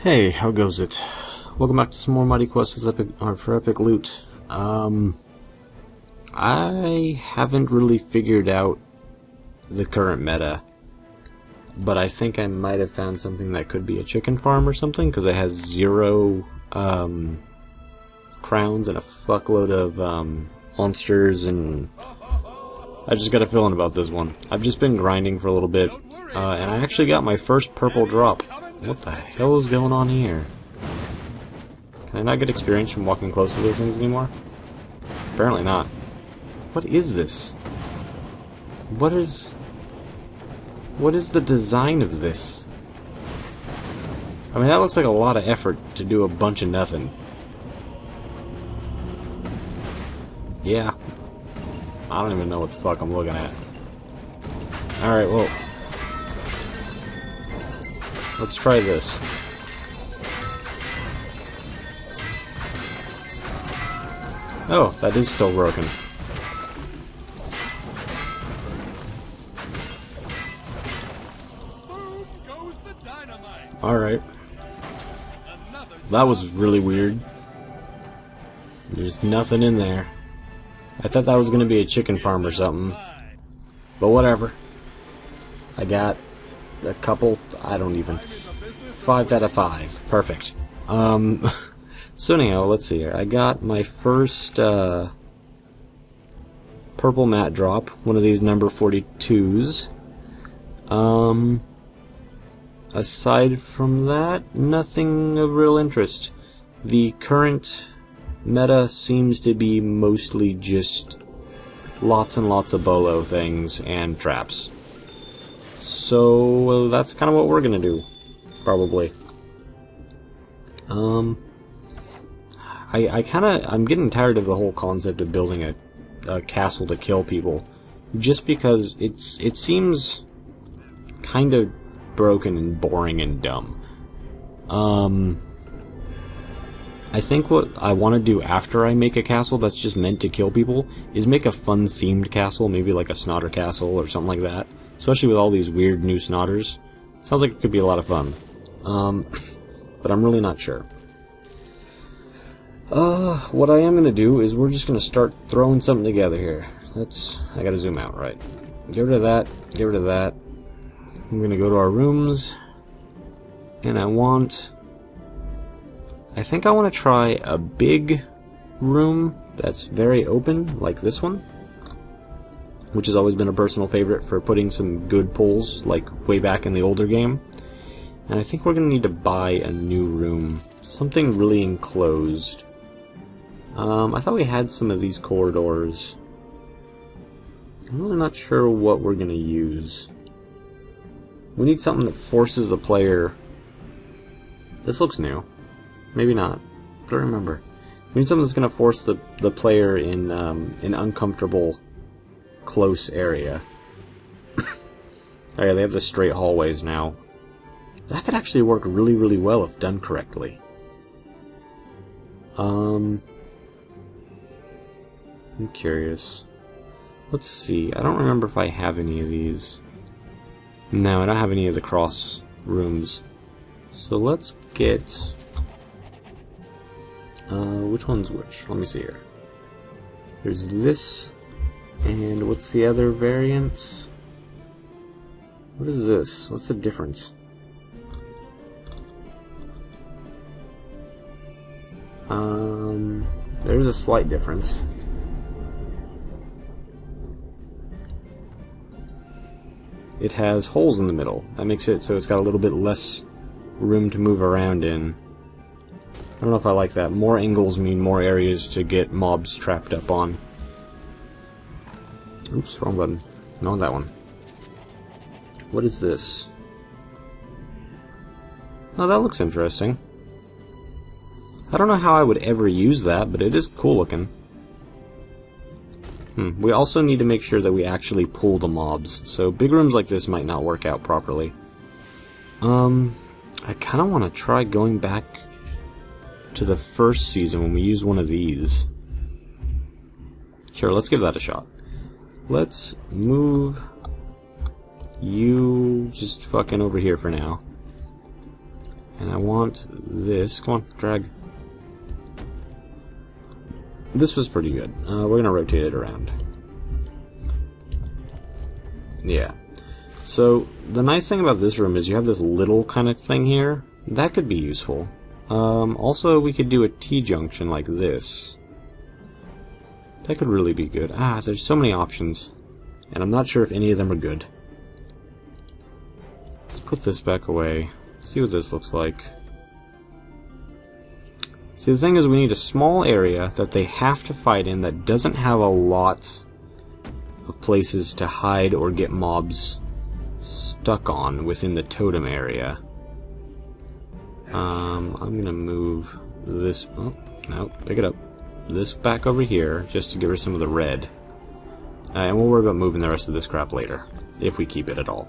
Hey, how goes it? Welcome back to some more Mighty Quest with for Epic Loot. I haven't really figured out the current meta, but I think I might have found something that could be a chicken farm or something, because it has 0 crowns and a fuckload of monsters, and I just got a feeling about this one. I've just been grinding for a little bit, and I actually got my first purple drop. What the hell is going on here? Can I not get experience from walking close to those things anymore? Apparently not. What is this? What is the design of this? I mean, that looks like a lot of effort to do a bunch of nothing. Yeah. I don't even know what the fuck I'm looking at. Alright, well, let's try this. Oh, that is still broken. Alright. That was really weird. There's nothing in there. I thought that was going to be a chicken farm or something. But whatever. I got a couple, I don't even. 5 out of 5. Perfect. So anyhow, let's see here. I got my first purple mat drop, one of these number 42s. Aside from that, nothing of real interest. The current meta seems to be mostly just lots and lots of bolo things and traps. So that's kind of what we're gonna do, probably. I'm getting tired of the whole concept of building a castle to kill people, just because it seems kind of broken and boring and dumb. I think what I want to do after I make a castle that's just meant to kill people is make a fun themed castle, maybe like a Snotter castle or something like that, especially with all these weird new Snotters. Sounds like it could be a lot of fun. But I'm really not sure. What I am going to do is we're just going to start throwing something together here. I gotta zoom out, right. Get rid of that, get rid of that. I'm going to go to our rooms, and I think I want to try a big room that's very open, like this one, which has always been a personal favorite for putting some good pulls, like way back in the older game. And I think we're going to need to buy a new room, something really enclosed. I thought we had some of these corridors. I'm really not sure what we're going to use. We need something that forces the player... This looks new. Maybe not. I don't remember. We need something that's going to force the player in an uncomfortable, close area. Oh yeah, they have the straight hallways now. That could actually work really, really well if done correctly. I'm curious. Let's see. I don't remember if I have any of these. No, I don't have any of the cross rooms. So let's get... which one's which? Let me see here. There's this, and what's the other variant? What is this? What's the difference? There's a slight difference. It has holes in the middle. That makes it so it's got a little bit less room to move around in. I don't know if I like that. More angles mean more areas to get mobs trapped up on. Oops, wrong button. No, that one. What is this? Oh, that looks interesting. I don't know how I would ever use that, but it is cool looking. We also need to make sure that we actually pull the mobs, so big rooms like this might not work out properly. I kind of want to try going back to the first season when we use one of these. Sure, let's give that a shot. Let's move you just fucking over here for now. And I want this. Come on, drag. This was pretty good. We're going to rotate it around. Yeah. So, the nice thing about this room is you have this little kind of thing here. That could be useful. Also, we could do a T-junction like this. That could really be good. Ah, there's so many options. And I'm not sure if any of them are good. Let's put this back away. See what this looks like. See, the thing is, we need a small area that they have to fight in that doesn't have a lot of places to hide or get mobs stuck on within the totem area. I'm gonna move this. Oh, no, pick it up. This back over here just to give her some of the red. And we'll worry about moving the rest of this crap later, if we keep it at all.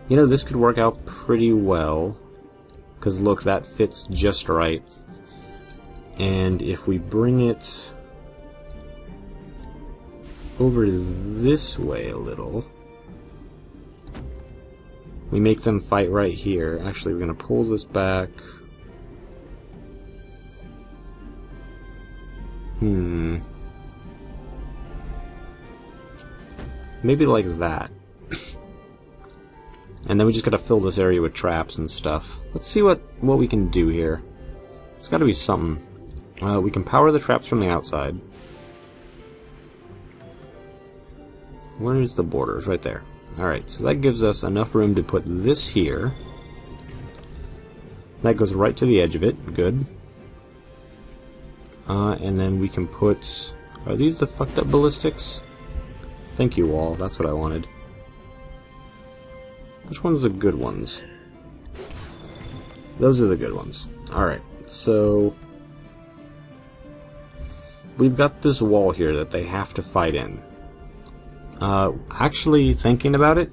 You know, this could work out pretty well, because look, that fits just right. And if we bring it over this way a little, we make them fight right here. Actually, we're going to pull this back. Maybe like that. And then we just gotta fill this area with traps and stuff. Let's see what we can do here. It's gotta be something. We can power the traps from the outside. Where's the borders? Right there. Alright, so that gives us enough room to put this here. That goes right to the edge of it. Good. And then we can put... Are these the fucked up ballistics? Thank you, wall. That's what I wanted. Which one's the good ones? Those are the good ones. Alright, so... We've got this wall here that they have to fight in. Actually, thinking about it,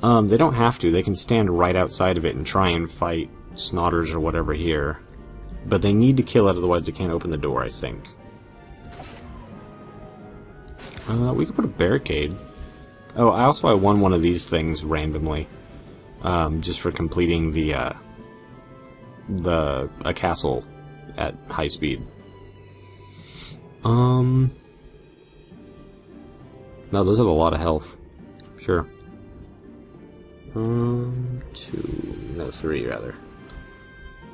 they don't have to. They can stand right outside of it and try and fight snotters or whatever here. But they need to kill it, otherwise they can't open the door, I think. We could put a barricade. Oh, I won one of these things randomly, just for completing a castle at high speed. No, those have a lot of health. Sure. 3 rather.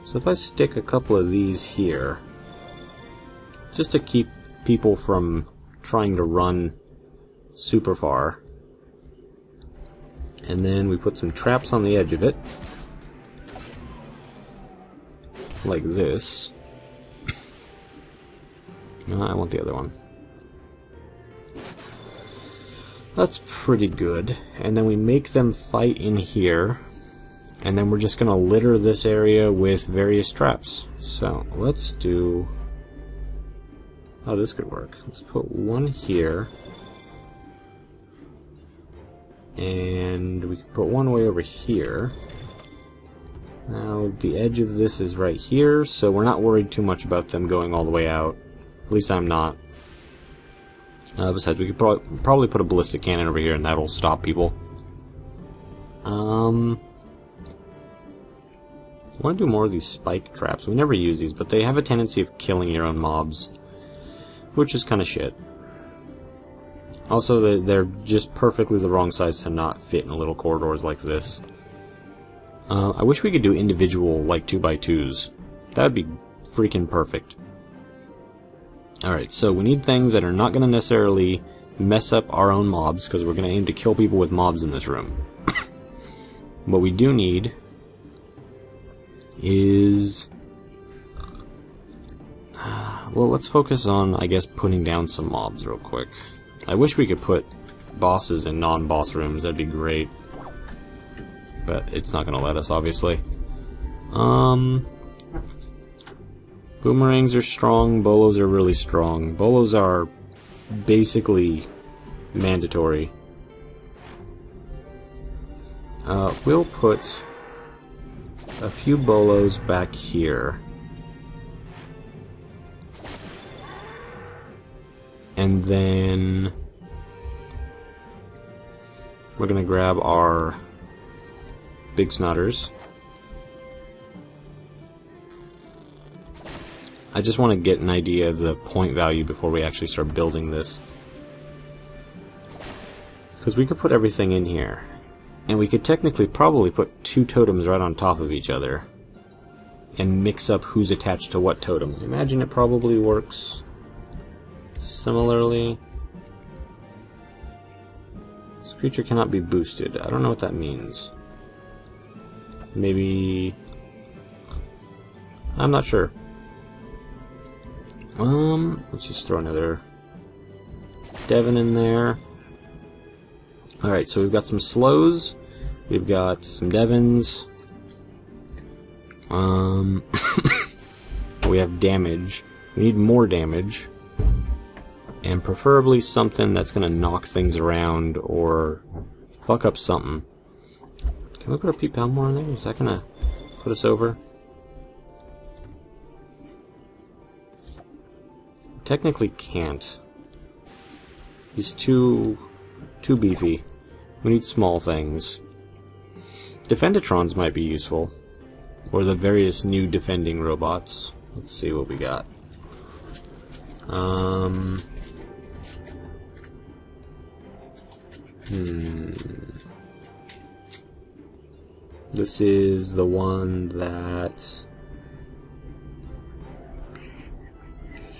So if I stick a couple of these here, just to keep people from trying to run super far. And then we put some traps on the edge of it. Like this. I want the other one. That's pretty good. And then we make them fight in here. And then we're just going to litter this area with various traps. So, let's do... Oh, this could work. Let's put one here. And we can put one way over here. Now, the edge of this is right here, so we're not worried too much about them going all the way out. At least I'm not. Besides, we could probably put a ballistic cannon over here, and that'll stop people. I want to do more of these spike traps. We never use these, but they have a tendency of killing your own mobs, which is kind of shit. Also, they're just perfectly the wrong size to not fit in little corridors like this. I wish we could do individual, like, 2x2s. That would be freaking perfect. Alright, so we need things that are not going to necessarily mess up our own mobs, because we're going to aim to kill people with mobs in this room. What we do need is... well, let's focus on, I guess, putting down some mobs real quick. I wish we could put bosses in non-boss rooms, that'd be great. But it's not going to let us, obviously. Boomerangs are strong, bolos are really strong. Bolos are basically mandatory. We'll put a few bolos back here. And then we're going to grab our big snotters. I just want to get an idea of the point value before we actually start building this. Because we could put everything in here. And we could technically probably put 2 totems right on top of each other. And mix up who's attached to what totem. I imagine it probably works similarly. This creature cannot be boosted. I don't know what that means. Maybe... I'm not sure. Let's just throw another Devon in there. Alright, so we've got some slows, we've got some Devons, we have damage. We need more damage, and preferably something that's gonna knock things around or fuck up something. Can we put a Pete Poundmore in there? Is that gonna put us over? Technically can't. He's too beefy. We need small things. Defendatrons might be useful. Or the various new defending robots. Let's see what we got. This is the one that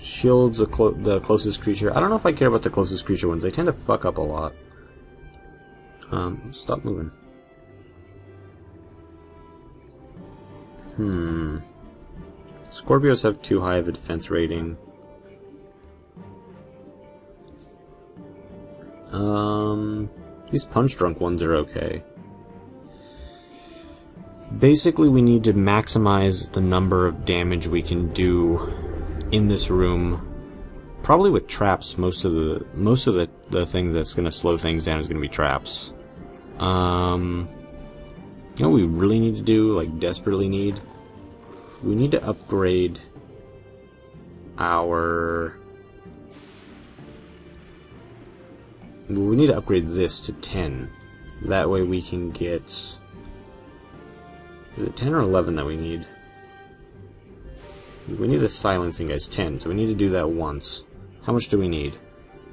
shields the closest creature. I don't know if I care about the closest creature ones. They tend to fuck up a lot. Stop moving. Scorpios have too high of a defense rating. These punch drunk ones are okay. Basically, we need to maximize the number of damage we can do in this room. Probably with traps. Most of the thing that's going to slow things down is going to be traps. You know what we really need to do, like desperately need? We need to upgrade our... We need to upgrade this to 10. That way we can get... Is it 10 or 11 that we need? We need the silencing, guys. 10, so we need to do that once. How much do we need?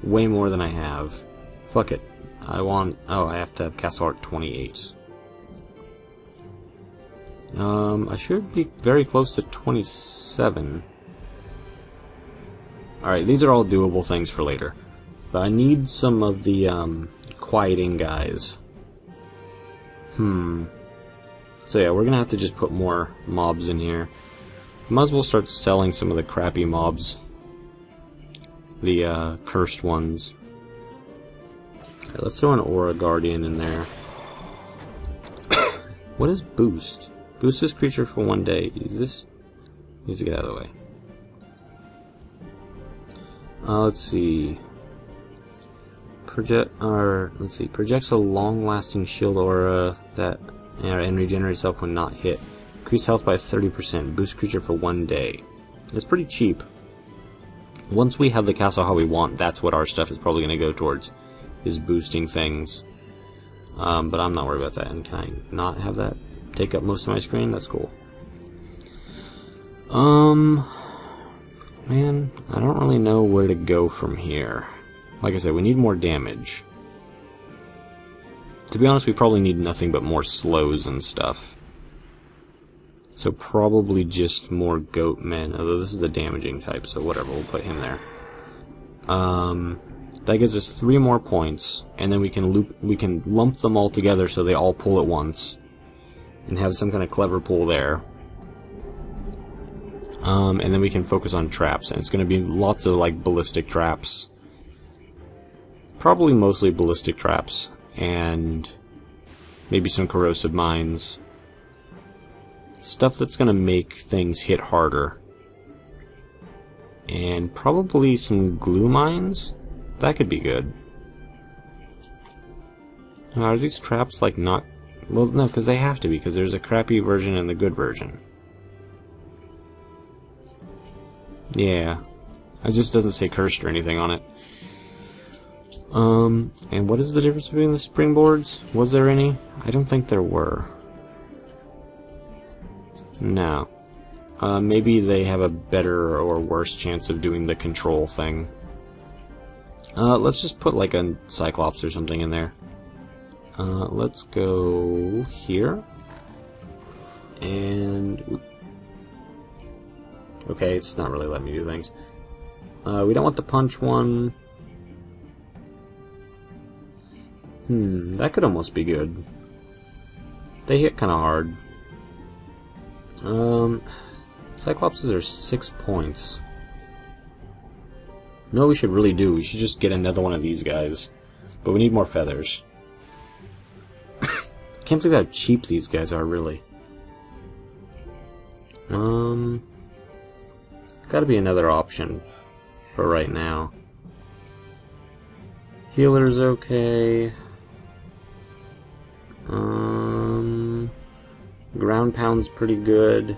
Way more than I have. Fuck it. I want... Oh, I have to have Castle Art 28. I should be very close to 27. Alright, these are all doable things for later. But I need some of the, quieting guys. So yeah, we're gonna have to just put more mobs in here. Might as well start selling some of the crappy mobs. The, cursed ones. Alright, let's throw an Aura Guardian in there. What is boost? Boost this creature for 1 day. This needs to get out of the way. Let's see. Projects a long-lasting shield aura that and regenerates itself when not hit. Increase health by 30%. Boost creature for 1 day. It's pretty cheap. Once we have the castle how we want, that's what our stuff is probably going to go towards, is boosting things. But I'm not worried about that. And can I not have that take up most of my screen? That's cool. Man, I don't really know where to go from here. Like I said, we need more damage. To be honest, we probably need nothing but more slows and stuff. So probably just more goat men, although this is the damaging type, so whatever, we'll put him there. That gives us 3 more points, and then we can lump them all together so they all pull at once, and have some kind of clever pull there. And then we can focus on traps, and it's going to be lots of like ballistic traps. Probably mostly ballistic traps, and maybe some corrosive mines. Stuff that's going to make things hit harder. And probably some glue mines? That could be good. Now, are these traps like not... Well, no, because they have to be, because there's a crappy version and the good version. Yeah. It just doesn't say cursed or anything on it. And what is the difference between the springboards? Was there any? I don't think there were. No. Maybe they have a better or worse chance of doing the control thing. Let's just put like a Cyclops or something in there. Let's go here. And... okay, it's not really letting me do things. We don't want the punch one. That could almost be good. They hit kind of hard. Cyclopses are 6 points. No, we should really do. We should just get another one of these guys. But we need more feathers. Can't believe how cheap these guys are, really. There's gotta be another option for right now. Healer's okay. Ground pound's pretty good.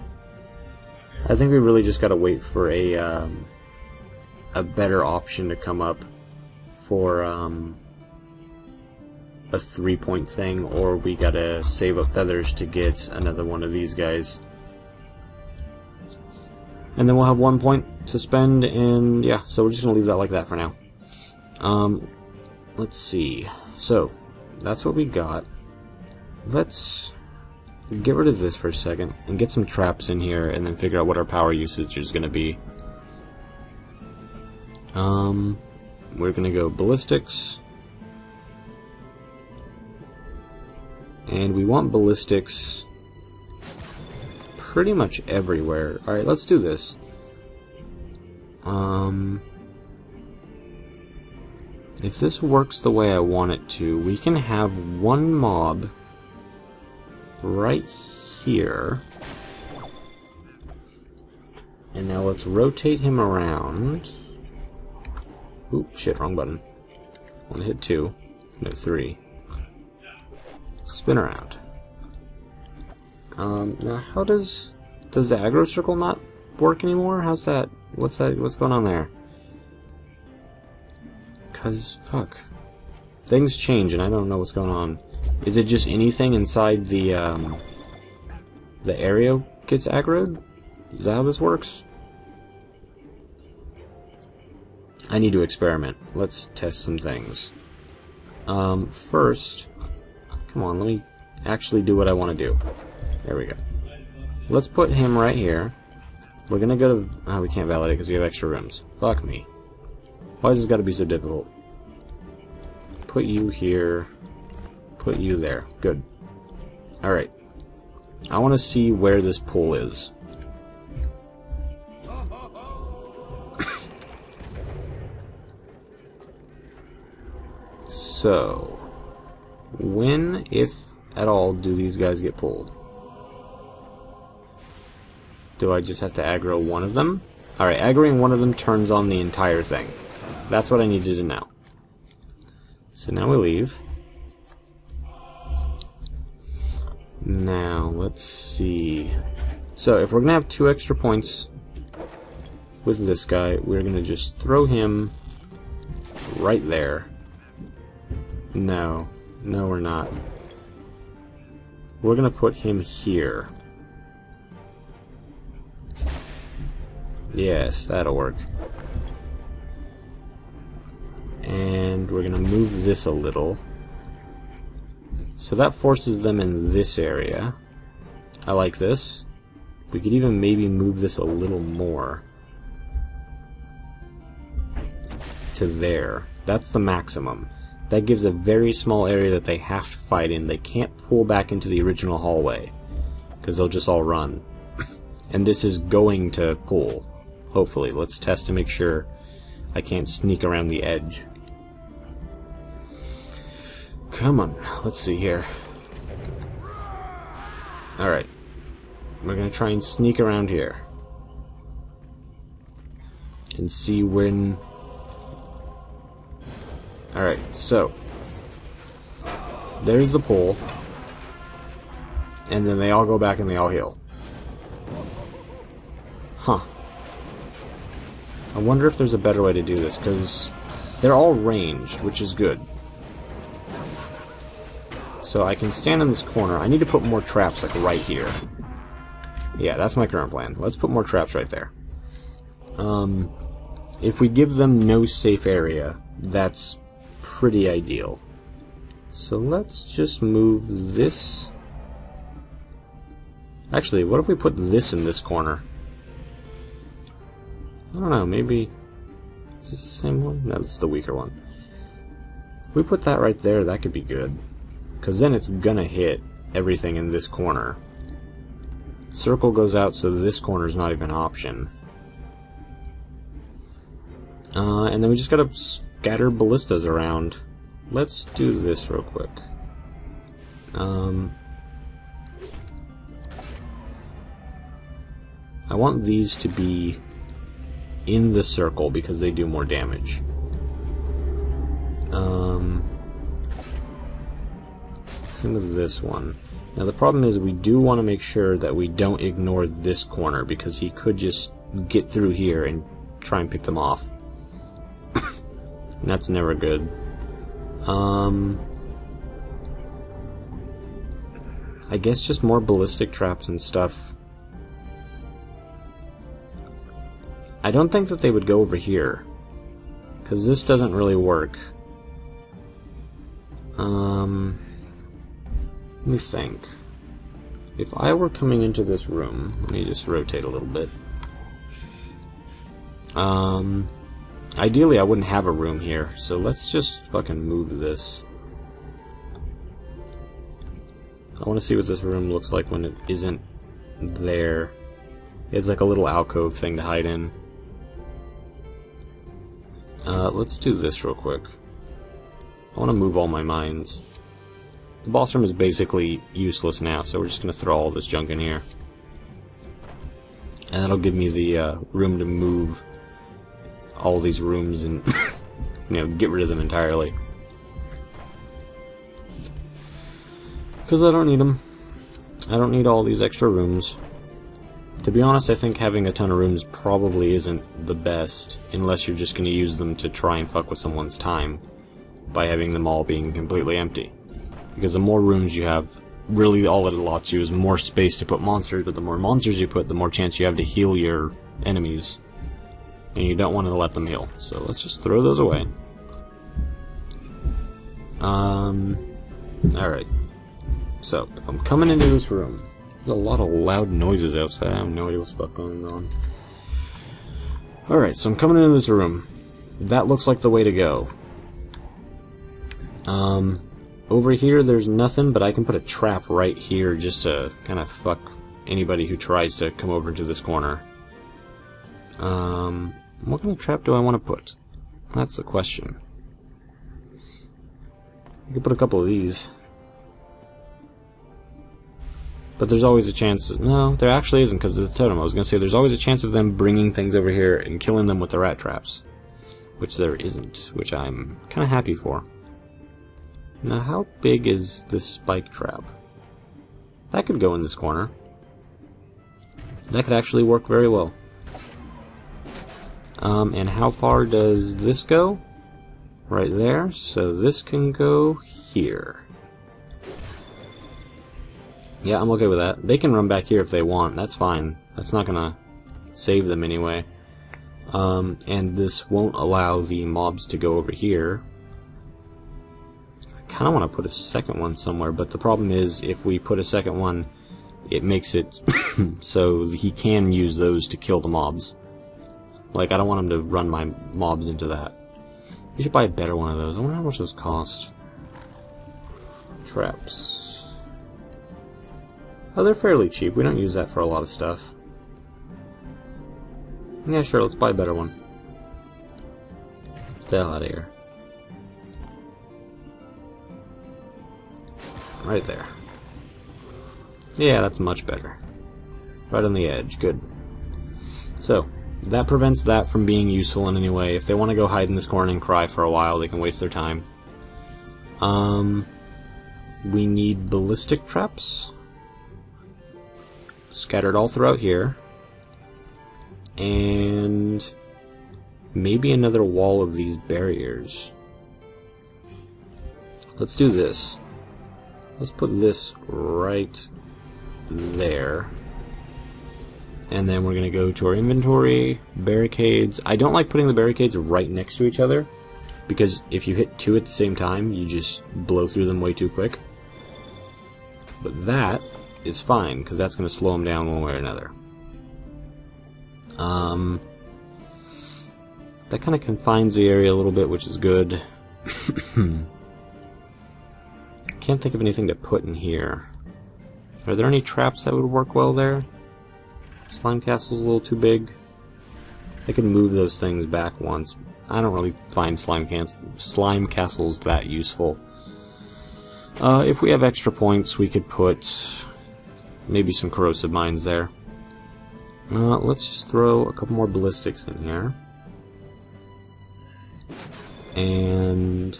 I think we really just gotta wait for a better option to come up for a 3-point thing, or we gotta save up feathers to get another one of these guys. And then we'll have 1 point to spend, and yeah, so we're just gonna leave that like that for now. Let's see. So, that's what we got. Let's get rid of this for a second and get some traps in here and then figure out what our power usage is going to be. We're going to go ballistics. And we want ballistics pretty much everywhere. Alright, let's do this. If this works the way I want it to, we can have one mob right here. And now let's rotate him around. Oop, shit, wrong button. I want to hit 2. No, 3. Spin around. Now how does the aggro circle not work anymore? How's that? What's going on there? Cause fuck. Things change and I don't know what's going on. Is it just anything inside the area gets aggroed? Is that how this works? I need to experiment. Let's test some things. First, come on, let me actually do what I want to do. There we go. Let's put him right here. We're gonna go to... oh, we can't validate because we have extra rooms. Fuck me. Why has this got to be so difficult? Put you here. Put you there. Good. Alright. I want to see where this pool is. So, when, if at all, do these guys get pulled? Do I just have to aggro one of them? Alright, aggroing one of them turns on the entire thing. That's what I needed to know. So now we leave. Now, let's see. So, if we're going to have 2 extra points with this guy, we're going to just throw him right there. No. No, we're not. We're going to put him here. Yes, that'll work. And we're going to move this a little. So that forces them in this area. I like this. We could even maybe move this a little more. To there. That's the maximum. That gives a very small area that they have to fight in. They can't pull back into the original hallway, because they'll just all run. And this is going to pull. Hopefully. Let's test to make sure I can't sneak around the edge. Come on, let's see here. Alright. We're gonna try and sneak around here. And see when... Alright, so... there's the pull. And then they all go back and they all heal. Huh. I wonder if there's a better way to do this, because they're all ranged, which is good. So I can stand in this corner. I need to put more traps, like, right here. Yeah, that's my current plan. Let's put more traps right there. If we give them no safe area, that's pretty ideal. So let's just move this. Actually, what if we put this in this corner? I don't know, maybe... Is this the same one? No, it's the weaker one. If we put that right there, that could be good. Because then it's gonna hit everything in this corner. Circle goes out, so this corner is not even an option. And then we just gotta scatter ballistas around. Let's do this real quick. I want these to be in the circle because they do more damage. Same with this one. Now the problem is we do want to make sure that we don't ignore this corner because he could just get through here and try and pick them off. And that's never good. I guess just more ballistic traps and stuff. I don't think that they would go over here, because this doesn't really work. Let me think. If I were coming into this room, let me just rotate a little bit. Ideally I wouldn't have a room here, so let's just fucking move this. I want to see what this room looks like when it isn't there. It's like a little alcove thing to hide in. Let's do this real quick. I want to move all my mines. The boss room is basically useless now, so we're just going to throw all this junk in here. And that'll give me the room to move all these rooms and you know, get rid of them entirely. Because I don't need them. I don't need all these extra rooms. To be honest, I think having a ton of rooms probably isn't the best, unless you're just going to use them to try and fuck with someone's time by having them all being completely empty. Because the more rooms you have, really all it allots you is more space to put monsters, but the more monsters you put, the more chance you have to heal your enemies. And you don't want to let them heal. So let's just throw those away. Alright. So, if I'm coming into this room, there's a lot of loud noises outside. I have no idea what's going on. Alright, so I'm coming into this room. That looks like the way to go. Over here there's nothing, but I can put a trap right here just to kind of fuck anybody who tries to come over to this corner. What kind of trap do I want to put? That's the question. I could put a couple of these. But there's always a chance... No, there actually isn't because of the totem. I was going to say there's always a chance of them bringing things over here and killing them with the rat traps. Which there isn't, which I'm kind of happy for. Now, how big is this spike trap? That could go in this corner. That could actually work very well. And how far does this go? Right there. So this can go here. Yeah, I'm okay with that. They can run back here if they want. That's fine. That's not gonna save them anyway. And this won't allow the mobs to go over here. I kind of want to put a second one somewhere, but the problem is if we put a second one, it makes it so he can use those to kill the mobs. Like, I don't want him to run my mobs into that. We should buy a better one of those. I wonder how much those cost. Traps. Oh, they're fairly cheap. We don't use that for a lot of stuff. Yeah, sure, let's buy a better one. Get the hell out of here. Right there. Yeah, that's much better. Right on the edge. Good. So, that prevents that from being useful in any way. If they want to go hide in this corner and cry for a while, they can waste their time. We need ballistic traps. Scattered all throughout here. And maybe another wall of these barriers. Let's do this. Let's put this right there. And then we're going to go to our inventory, barricades. I don't like putting the barricades right next to each other, because if you hit two at the same time, you just blow through them way too quick. But that is fine, because that's going to slow them down one way or another. That kind of confines the area a little bit, which is good. Can't think of anything to put in here. Are there any traps that would work well there? Slime castle's a little too big. I can move those things back once. I don't really find slime castles that useful. If we have extra points, we could put maybe some corrosive mines there. Let's just throw a couple more ballistics in here. And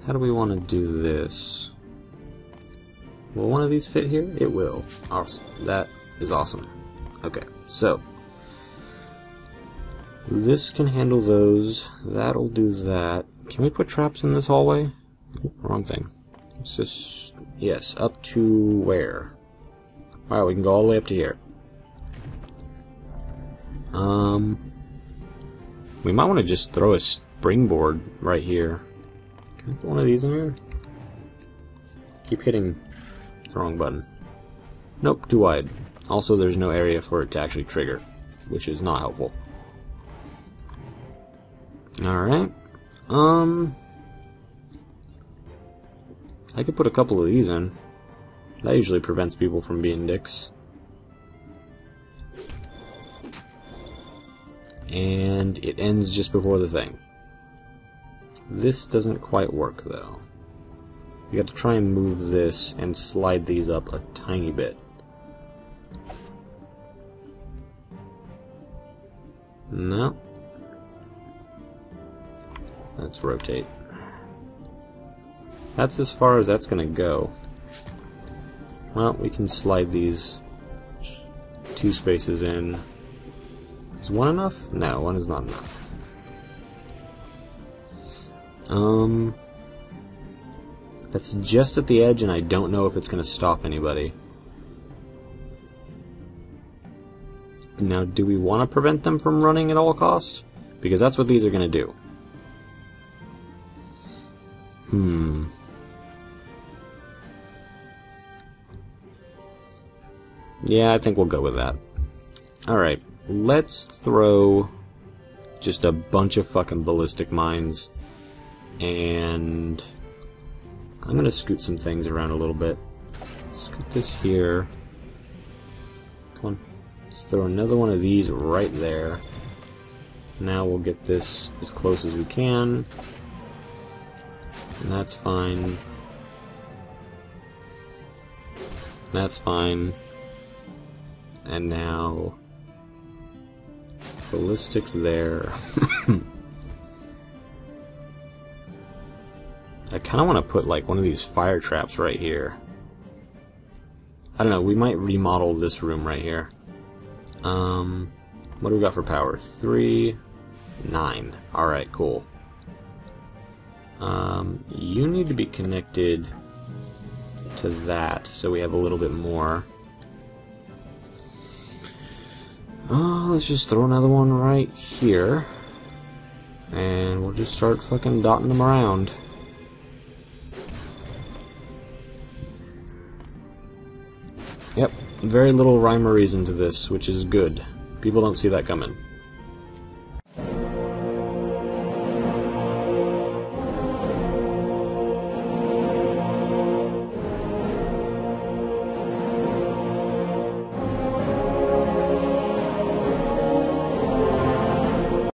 how do we want to do this? Will one of these fit here? It will. Awesome. That is awesome. Okay, so this can handle those. That'll do that. Can we put traps in this hallway? Wrong thing. It's just, yes, up to where? Alright, we can go all the way up to here. We might want to just throw a springboard right here. Can I put one of these in here? Keep hitting the wrong button. Nope, too wide. Also, there's no area for it to actually trigger, which is not helpful. Alright. I could put a couple of these in. That usually prevents people from being dicks. And it ends just before the thing. This doesn't quite work, though. You have to try and move this and slide these up a tiny bit. No. Let's rotate. That's as far as that's gonna go. Well, we can slide these two spaces in. Is one enough? No, one is not enough. That's just at the edge, and I don't know if it's gonna stop anybody. Now, do we want to prevent them from running at all costs? Because that's what these are gonna do. Yeah, I think we'll go with that. Alright, let's throw just a bunch of fucking ballistic mines. And I'm gonna scoot some things around a little bit. Scoot this here. Come on. Let's throw another one of these right there. Now we'll get this as close as we can. And that's fine. That's fine. And now ballistics there. I kind of want to put like one of these fire traps right here. I don't know, we might remodel this room right here. What do we got for power? 3, 9. Alright, cool. You need to be connected to that, so we have a little bit more. Let's just throw another one right here. And we'll just start fucking dotting them around. Yep, very little rhyme or reason to this, which is good. People don't see that coming.